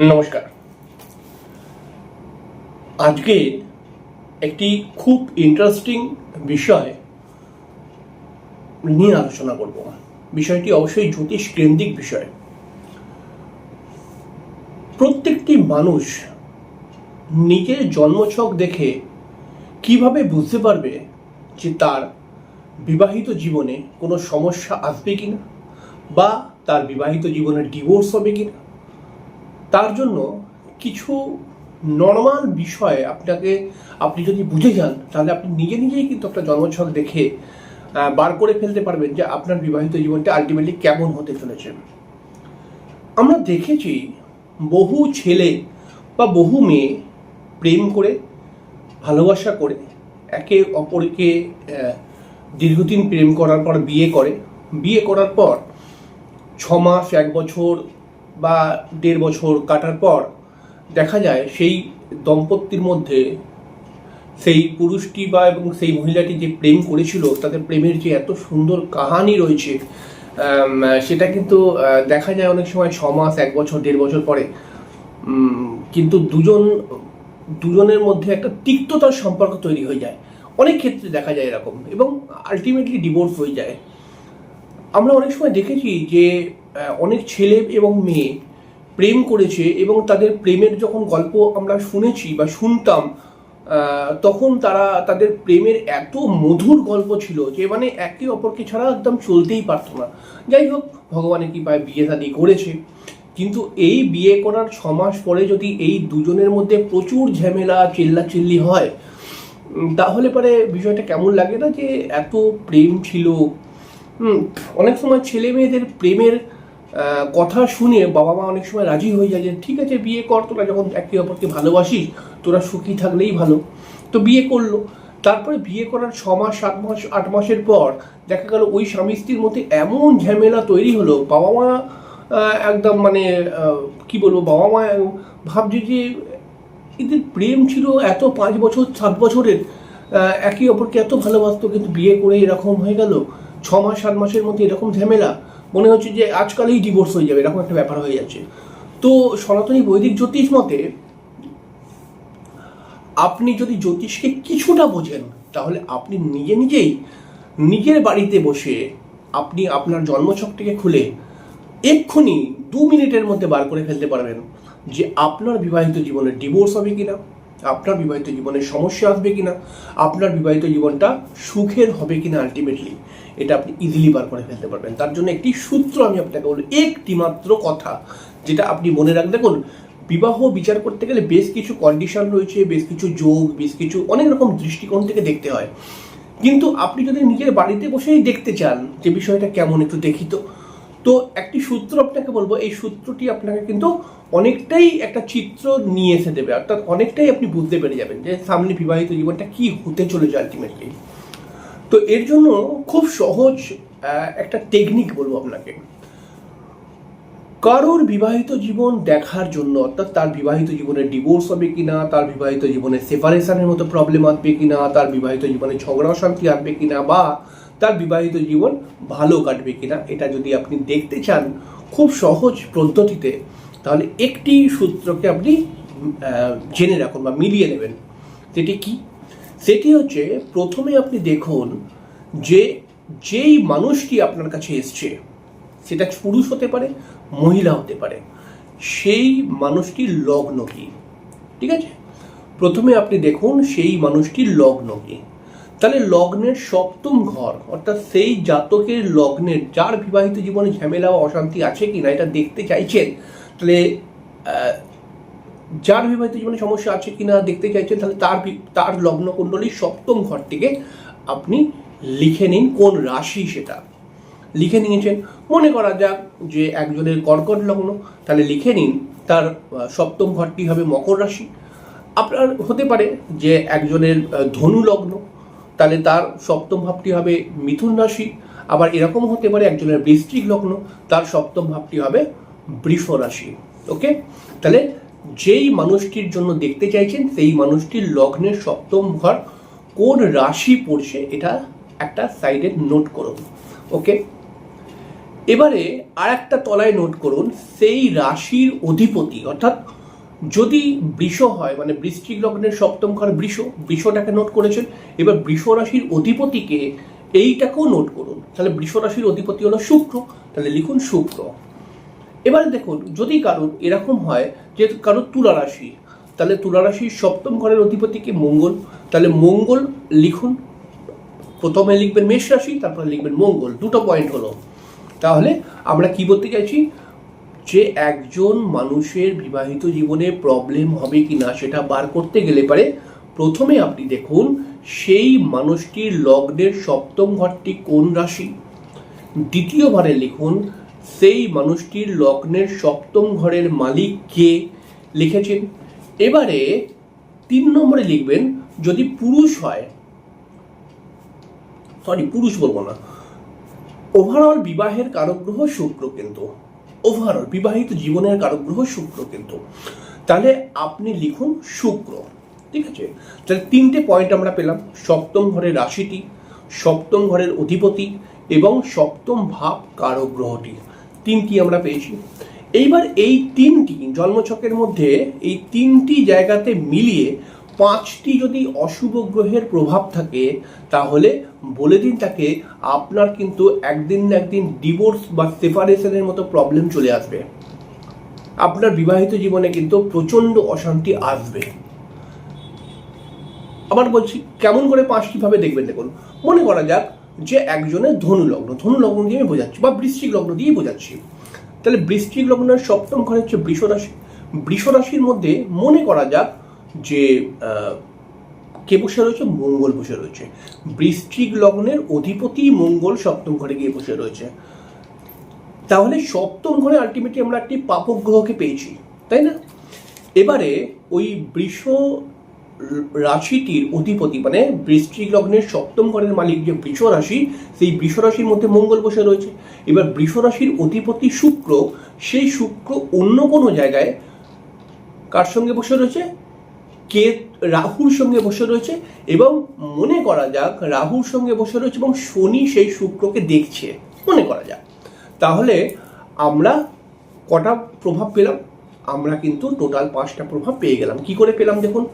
নমস্কার। আজকে একটি খুব ইন্টারেস্টিং বিষয় নিয়ে আলোচনা করব। বিষয়টি অবশ্যই জ্যোতিষ কেন্দ্রিক বিষয়। প্রত্যেকটি মানুষ নিজের জন্মছক দেখে কিভাবে বুঝতে পারবে যে তার বিবাহিত জীবনে কোনো সমস্যা আসবে কিনা বা তার বিবাহিত জীবনে ডিভোর্স হবে কিনা। তার জন্য কিছু নর্মাল বিষয় আপনি যদি বুঝে যান, তাহলে আপনি নিজেই কিন্তু একটা জন্মছক দেখে বার করে ফেলতে পারবেন যে আপনার বিবাহিত জীবনটা আলটিমেটলি কেমন হতে চলেছে। আমরা দেখেছি বহু ছেলে বা বহু মেয়ে প্রেম করে, ভালোবাসা করে, একে অপরকে দীর্ঘদিন প্রেম করার পর বিয়ে করার পর 6 মাস, 1 বছর বা 1.5 বছর কাটার পর দেখা যায় সেই দম্পতির মধ্যে সেই পুরুষটি বা এবং সেই মহিলাটি যে প্রেম করেছিল, তাদের প্রেমের যে এত সুন্দর কাহানি রয়েছে, সেটা কিন্তু দেখা যায় অনেক সময় 6 মাস, 1 বছর, 1.5 বছর পরে কিন্তু দুজনের মধ্যে একটা তিক্ততার সম্পর্ক তৈরি হয়ে যায়। অনেক ক্ষেত্রে দেখা যায় এরকম, এবং আলটিমেটলি ডিভোর্স হয়ে যায়। আমরা অনেক সময় দেখেছি যে অনেক ছেলে এবং মেয়ে প্রেম করেছে এবং তাদের প্রেমের যখন গল্প আমরা শুনেছি বা শুনতাম, তখন তাদের প্রেমের এত মধুর গল্প ছিল যে মানে একে অপরকে ছাড়া একদম চলতেই পারতো না। যাই হোক, ভগবানের কৃপায় বিয়ে শাদী করেছে, কিন্তু এই বিয়ে করার 6 মাস পরে যদি এই দুজনের মধ্যে প্রচুর ঝামেলা চিল্লাচিল্লি হয়, তাহলে পরে বিষয়টা কেমন লাগে না যে এত প্রেম ছিল। অনেক সময় ছেলে মেয়েদের প্রেমের কথা শুনে বাবা মা অনেক সময় রাজি হয়ে যায় যে ঠিক আছে বিয়ে কর, তোরা যখন একে অপরকে ভালোবাসিস, তোরা সুখী থাকলেই ভালো। তো বিয়ে করলো। তারপরে বিয়ে করার 6 মাস, 7 মাস, 8 মাসের পর দেখা গেল ওই স্বামী স্ত্রীর মধ্যে এমন ঝামেলা তৈরি হলো, বাবা মা একদম মানে কি বলবো, বাবা মা ভাবছে যে এদের প্রেম ছিল এত 5 বছর 7 বছরের, একে অপরকে এত ভালোবাসতো, কিন্তু বিয়ে করে এরকম হয়ে গেল। 6 মাস 7 মাসের মধ্যে এরকম ঝামেলা, মনে হচ্ছে যে আজকালই ডিভোর্স হয়ে যাবে, এরকম একটা ব্যাপার হয়ে যাচ্ছে। তো সনাতনী বৈদিক জ্যোতিষ মতে আপনি যদি জ্যোতিষকে কিছুটা বোঝেন, তাহলে আপনি নিজেই নিজের বাড়িতে বসে আপনি আপনার জন্মছকটিকে খুলে এক্ষুনি 2 মিনিটের মধ্যে বার করে ফেলতে পারবেন যে আপনার বিবাহিত জীবনে ডিভোর্স হবে কিনা, আপনার বিবাহিত জীবনে সমস্যা আসবে কিনা, আপনার বিবাহিত জীবনটা সুখের হবে কিনা। আলটিমেটলি এটা আপনি ইজিলি বার করে ফেলতে পারবেন। তার জন্য একটি সূত্র আমি আপনাকে বলবো, একটি মাত্র কথা যেটা আপনি মনে রাখবেন। দেখুন, বিবাহ বিচার করতে গেলে বেশ কিছু কন্ডিশন রয়েছে, বেশ কিছু যোগ, বেশ কিছু অনেক রকম দৃষ্টিকোণ থেকে দেখতে হয়। কিন্তু আপনি যদি নিজের বাড়িতে বসেই দেখতে চান যে বিষয়টা কেমন, একটু দেখি তো একটি সূত্র আপনাকে বলবো। এই সূত্রটি আপনাকে কিন্তু অনেকটাই একটা চিত্র নিয়ে এসে দেবে, অর্থাৎ অনেকটাই আপনি বুঝতে পেরে যাবেন যে সামনে বিবাহিত জীবনটা কি হতে চলেছে আলটিমেটলি। তো এর জন্য খুব সহজ একটা টেকনিক বলবো আপনাকে। কারোর বিবাহিত জীবন দেখার জন্য, অর্থাৎ তার বিবাহিত জীবনে ডিভোর্স হবে কিনা, তার বিবাহিত জীবনে সেপারেশনের মতো প্রবলেম আসবে কিনা, তার বিবাহিত জীবনে ঝগড়া শান্তি আসবে কিনা, বা তার বিবাহিত জীবন ভালো কাটবে কিনা, এটা যদি আপনি দেখতে চান খুব সহজ পদ্ধতিতে, তাহলে একটি সূত্রকে আপনি জেনে রাখুন বা মিলিয়ে নেবেন। সেটি কি? সেটি হচ্ছে, প্রথমে আপনি দেখুন যে যেই মানুষটি আপনার কাছে এসছে, সেটা পুরুষ হতে পারে, মহিলা হতে পারে, সেই মানুষটির লগ্ন কি। ঠিক আছে, প্রথমে আপনি দেখুন সেই মানুষটির লগ্ন কি। তাহলে লগ্নের 7ম ঘর, অর্থাৎ সেই জাতকের লগ্নের, যার বিবাহিত জীবনে ঝামেলা ও অশান্তি আছে কিনা এটা দেখতে চাইছেন, তাহলে যার বিবাহিত জীবনে সমস্যা আছে কিনা দেখতে চাইছেন, তাহলে তার লগ্ন কুণ্ডলীর 7ম ঘর থেকে আপনি লিখে নিন কোন রাশি সেটা। লিখে নিয়েছেন, মনে করা যাক যে একজনের কর্কট লগ্ন, তাহলে লিখে নিন তার 7ম ঘরটি হবে মকর রাশি। আপনার হতে পারে যে একজনের ধনু লগ্ন, তাহলে তার 7ম ভাবটি হবে মিথুন রাশি। আবার এরকম হতে পারে একজনের বৃশ্চিক লগ্ন, তার 7ম ভাবটি হবে বৃষ রাশি। ওকে, তাহলে যেই মানুষটির জন্য দেখতে চাইছেন সেই মানুষটির লগ্নের 7ম ঘর কোন রাশি পড়ছে, এটা একটা সাইডে নোট করুন। ওকে, এবারে আর একটা তলায় নোট করুন, সেই রাশির অধিপতি, অর্থাৎ যদি বৃষ হয় মানে বৃশ্চিক লগ্নের সপ্তম ঘর বৃষটাকে নোট করেছেন। এবার বৃষ রাশির অধিপতিকে, এইটাকেও নোট করুন। তাহলে বৃষ রাশির অধিপতি হলো শুক্র, তাহলে লিখুন শুক্র। এবারে দেখুন, যদি কারোর এরকম হয় যে কারোর তুলা রাশি, তাহলে তুলা রাশির সপ্তম ঘরের অধিপতিকে মঙ্গল, তাহলে মঙ্গল লিখুন। প্রথমে লিখবেন মেষ রাশি, তারপরে লিখবেন মঙ্গল, দুটো পয়েন্ট হলো। তাহলে আমরা কি বলতে চাইছি, যে একজন মানুষের বিবাহিত জীবনে প্রবলেম হবে কি না সেটা বার করতে গেলে পারে প্রথমে আপনি দেখুন সেই মানুষটির লগ্নের সপ্তম ঘরটি কোন রাশি। দ্বিতীয়বারে লিখুন সেই মানুষটির লগ্নের সপ্তম ঘরের মালিক কে, লিখেছেন। এবারে 3 নম্বরে লিখবেন, যদি পুরুষ হয়, পুরুষ বলবো না, ওভারঅল বিবাহের কারক গ্রহ শুক্র, কিন্তু ওভারঅল বিবাহিত জীবনের কারক গ্রহ শুক্র কিন্তু, তাহলে আপনি লিখুন শুক্র। ঠিক আছে, তাহলে 3টে পয়েন্ট আমরা পেলাম, সপ্তম ঘরের রাশিটি, সপ্তম ঘরের অধিপতি এবং সপ্তম ভাব কারক গ্রহটি, 3টি আমরা পেয়েছি। এইবার এই 3টি জন্মছকের মধ্যে এই 3টি জায়গাতে মিলিয়ে 5টি যদি অশুভ গ্রহের প্রভাব থাকে, তাহলে বলে দিন তাকে আপনার কিন্তু একদিন না একদিন ডিভোর্স বা সেপারেশনের মতো প্রবলেম চলে আসবে। আপনার বিবাহিত জীবনে কিন্তু প্রচন্ড অশান্তি আসবে। আবার বলছি, কেমন করে 5টি ভাবে দেখবেন, দেখুন মনে করা যাক যে একজনের ধনু লগ্ন দিয়ে আমি বোঝাচ্ছি, বা বৃশ্চিক লগ্ন দিয়ে বোঝাচ্ছি। তাহলে বৃশ্চিক লগ্নের সপ্তম ঘরে হচ্ছে বৃষ রাশি। বৃষ রাশির মধ্যে মনে করা যাক যে কে বসে রয়েছে, মঙ্গল বসে রয়েছে। বৃশ্চিক লগ্নের অধিপতি মঙ্গল সপ্তম ঘরে গিয়ে বসে রয়েছে। তাহলে সপ্তম ঘরে আলটিমেটলি আমরা একটি পাপক গ্রহকে পেয়েছি, তাই না? এবারে ওই বৃষ রাশিটির অধিপতি মানে বৃশ্চিক লগ্নের সপ্তম ঘরের মালিক যে বৃষ রাশি, সেই বৃষ রাশির মধ্যে মঙ্গল বসে রয়েছে। এবার বৃষ রাশির অধিপতি শুক্র, সেই শুক্র অন্য কোনো জায়গায় কার সঙ্গে বসে রয়েছে, রাহুর সঙ্গে বসে রয়েছে। এবং মনে করা যাক রাহুর সঙ্গে বসে রয়েছে এবং শনি সেই শুক্রকে দেখছে, মনে করা যাক। তাহলে আমরা কটা প্রভাব পেলাম, আমরা কিন্তু টোটাল 5টা প্রভাব পেয়ে গেলাম। কি করে পেলাম দেখুন,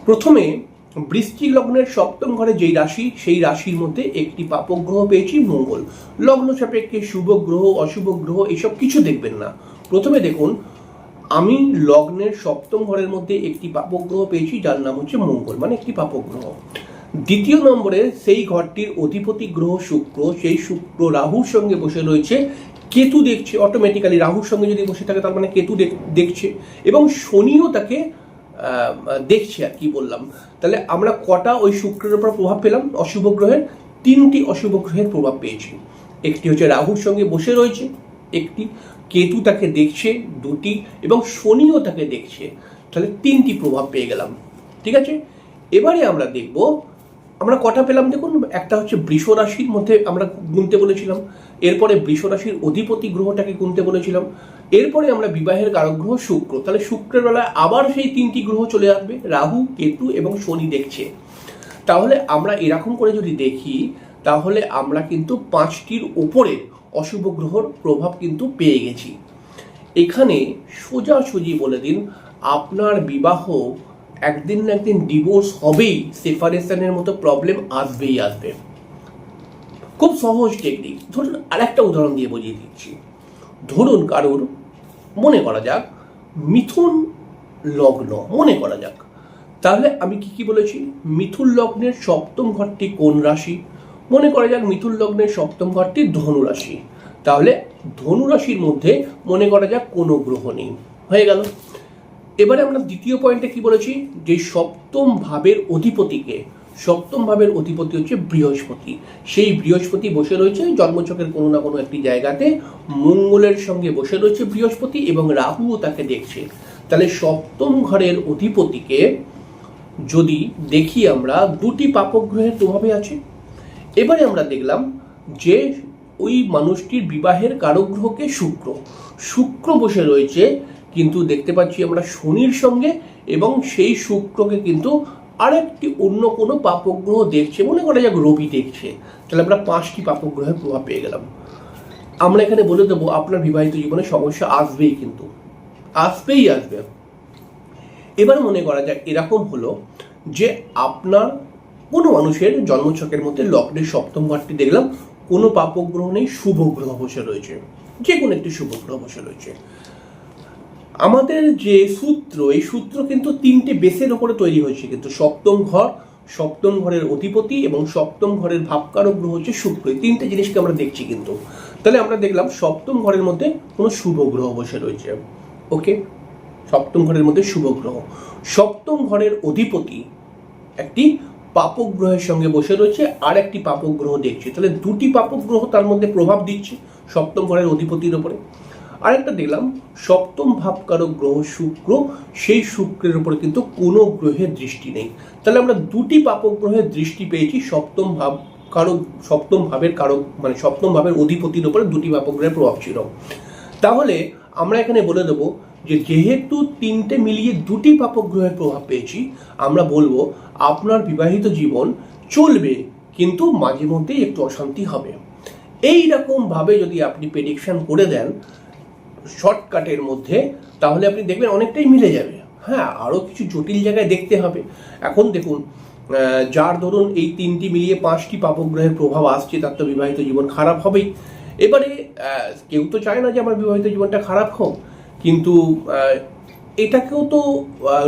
প্রথমে বৃশ্চিক লগ্নের সপ্তম ঘরে যেই রাশি, সেই রাশির মধ্যে একটি পাপক গ্রহ পেয়েছি মঙ্গল। লগ্ন সাপেক্ষে শুভ গ্রহ অশুভ গ্রহ এসব কিছু দেখবেন না। প্রথমে দেখুন আমি লগ্নের সপ্তম ঘরের মধ্যে একটি পাপক গ্রহ পেয়েছি যার নাম হচ্ছে মঙ্গল, মানে একটি পাপক গ্রহ। দ্বিতীয় নম্বরে সেই ঘরটির অধিপতি গ্রহ শুক্র, সেই শুক্র রাহুর সঙ্গে বসে রয়েছে, কেতু দেখছে অটোমেটিক্যালি। রাহুর সঙ্গে যদি বসে থাকে তার মানে কেতু দেখছে, এবং শনিও তাকে দেখছে আর কি বললাম। তাহলে আমরা কটা ওই শুক্রের উপর প্রভাব পেলাম অশুভ গ্রহের, 3টি অশুভ গ্রহের প্রভাব পেয়েছি। একটি হচ্ছে রাহুর সঙ্গে বসে রয়েছে, একটি কেতু তাকে দেখছে 2টি, এবং শনিও তাকে দেখছে। তাহলে 3টি প্রভাব পেয়ে গেলাম। ঠিক আছে, এবারে আমরা দেখব আমরা কটা পেলাম। দেখুন, একটা হচ্ছে বৃষ রাশির মধ্যে আমরা গুনতে বলেছিলাম, এরপরে বৃষ রাশির অধিপতি গ্রহটাকে গুনতে বলেছিলাম, এরপরে আমরা বিবাহের কারক গ্রহ শুক্র। তাহলে শুক্রের বেলায় আবার সেই 3টি গ্রহ চলে আসবে, রাহু কেতু এবং শনি দেখছে। তাহলে আমরা এরকম করে যদি দেখি, তাহলে আমরা কিন্তু 5টির উপরে অশুভ গ্রহর প্রভাব কিন্তু পেয়ে গেছি। এখানে সোজাসুজি বলে দিন আপনার বিবাহ একদিন না একদিন ডিভোর্স হবেই, সেপারেশনের মতো প্রবলেম আসবেই আসবে। খুব সহজ টেকনিক। ধরুন আরেকটা উদাহরণ দিয়ে বুঝিয়ে দিচ্ছি। ধরুন কারোর মনে করা যাক মিথুন লগ্ন, মনে করা যাক। তাহলে আমি কি বলেছি, মিথুন লগ্নের সপ্তম ঘরটি কোন রাশি, মনে করা যাক মিথুন লগ্নের সপ্তম ঘরটি ধনু রাশি। তাহলে ধনু রাশির মধ্যে মনে করা যাক কোনো গ্রহ নেই, হয়ে গেল। এবারে আমরা দ্বিতীয় পয়েন্টে কি বলেছি, যে সপ্তম ভাবের অধিপতিকে, সপ্তম ভাবের অধিপতি হচ্ছে বৃহস্পতি। সেই বৃহস্পতি বসে রয়েছে জন্মছকের কোনো না কোনো একটি জায়গাতে, মঙ্গলের সঙ্গে বসে রয়েছে বৃহস্পতি এবং রাহুও তাকে দেখছে। তাহলে সপ্তম ঘরের অধিপতিকে যদি দেখি আমরা 2টি পাপক গ্রহের প্রভাবে আছে। এবারে আমরা দেখলাম যে ওই মানুষটির বিবাহের কারক গ্রহকে শুক্র, শুক্র বসে রয়েছে, কিন্তু দেখতে পাচ্ছি আমরা শনির সঙ্গে, এবং সেই শুক্রকে কিন্তু আরেকটি অন্য কোনো পাপক গ্রহ দেখছে, মনে করা যাক রবি দেখছে। তাহলে আমরা 5টি পাপক গ্রহের প্রভাব পেয়ে গেলাম। আমরা এখানে বলে দেবো আপনার বিবাহিত জীবনে সমস্যা আসবেই, কিন্তু আসবেই আসবে। এবার মনে করা যাক এরকম হলো যে আপনার কোনো মানুষের জন্মছকের মধ্যে লগ্নের সপ্তম ঘরটি দেখলাম কোনো পাপগ্রহ নেই, শুভ গ্রহ বসে রয়েছে, যে কোনো একটি শুভ গ্রহ বসে রয়েছে। আমাদের যে সূত্র, এই সূত্র কিন্তু তিনটে বেসের ওপরে তৈরি হয়েছে, কিন্তু সপ্তম ঘরের অধিপতি এবং সপ্তম ঘরের ভাবকারক গ্রহ হচ্ছে শুক্র। এই তিনটে জিনিসকে আমরা দেখছি। কিন্তু তাহলে আমরা দেখলাম সপ্তম ঘরের মধ্যে কোনো শুভ গ্রহ বসে রয়েছে। ওকে, সপ্তম ঘরের মধ্যে শুভ গ্রহ, সপ্তম ঘরের অধিপতি একটি পাপক গ্রহের সঙ্গে বসে রয়েছে, আর একটি পাপক গ্রহ দেখছি। তাহলে দুটি পাপক গ্রহ তার মধ্যে প্রভাব দিচ্ছে সপ্তম ঘরের অধিপতির ওপরে। আরেকটা দেখলাম সপ্তম ভাবকারক গ্রহ শুক্র, সেই শুক্রের উপরে কিন্তু কোনো গ্রহের দৃষ্টি নেই। তাহলে আমরা দুটি পাপক গ্রহের দৃষ্টি পেয়েছি সপ্তম ভাবের কারক, মানে সপ্তম ভাবের অধিপতির উপরে দুটি পাপক গ্রহের প্রভাব ছিল। তাহলে আমরা এখানে বলে দেবো যে যেহেতু তিনটে মিলিয়ে দুটি পাপক গ্রহের প্রভাব পেয়েছি, আমরা বলবো আপনার বিবাহিত জীবন চলবে, কিন্তু মাঝে মধ্যেই একটু অশান্তি হবে। এই রকম ভাবে যদি আপনি প্রেডিকশন করে দেন শর্টকাটের মধ্যে, তাহলে আপনি দেখবেন অনেকটাই মিলে যাবে। হ্যাঁ, আরও কিছু জটিল জায়গায় দেখতে হবে। এখন দেখুন, যার ধরুন এই তিনটি মিলিয়ে 5টি পাপক গ্রহের প্রভাব আসছে, তার তো বিবাহিত জীবন খারাপ হবেই। এবারে কেউ তো চায় না যে আমার বিবাহিত জীবনটা খারাপ হোক, কিন্তু এটাকেও তো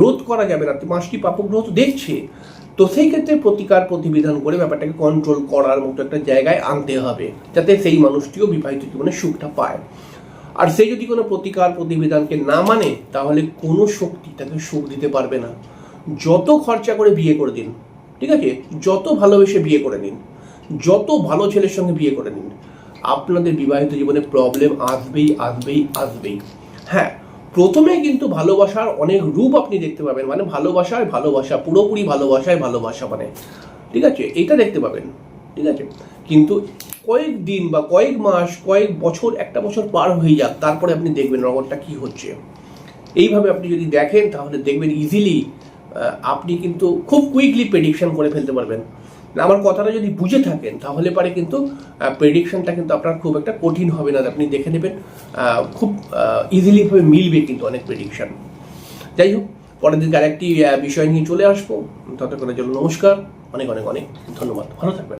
রোধ করা যাবে না, 5টি পাপক গ্রহ তো দেখছে। তো সেই ক্ষেত্রে প্রতিকার প্রতিবিধান করে ব্যাপারটাকে কন্ট্রোল করার মতো একটা জায়গায় আনতে হবে, যাতে সেই মানুষটিও বিবাহিত জীবনে সুখটা পায়। আর সে যদি কোনো প্রতিকার প্রতিবিধানকে না মানে, তাহলে কোনো শক্তি তাকে সুখ দিতে পারবে না। যত খরচা করে বিয়ে করে দিন, ঠিক আছে, যত ভালোবেসে বিয়ে করে নিন, যত ভালো ছেলের সঙ্গে বিয়ে করে নিন, আপনাদের বিবাহিত জীবনে প্রবলেম আসবেই। হ্যাঁ, প্রথমে কিন্তু ভালোবাসার অনেক রূপ আপনি দেখতে পাবেন, মানে ভালোবাসা, পুরোপুরি ভালোবাসা, মানে ঠিক আছে, এটা দেখতে পাবেন, ঠিক আছে। কিন্তু কয়েক দিন বা কয়েক মাস, কয়েক বছর, একটা বছর পার হয়ে যাক, তারপরে আপনি দেখবেন রঙটা কি হচ্ছে। এইভাবে আপনি যদি দেখেন, তাহলে দেখবেন ইজিলি আপনি কিন্তু খুব কুইকলি প্রেডিকশন করে ফেলতে পারবেন। আমার কথাটা যদি বুঝে থাকেন, তাহলে পারে কিন্তু প্রেডিকশনটা কিন্তু আপনার খুব একটা কঠিন হবে না। আপনি দেখে নেবেন খুব ইজিলি ভাবে মিলবে কিন্তু অনেক প্রেডিকশন। যাই হোক, পরের দিকে আরেকটি বিষয় নিয়ে চলে আসবো। ততক্ষণের জন্য নমস্কার, অনেক ধন্যবাদ, ভালো থাকবেন।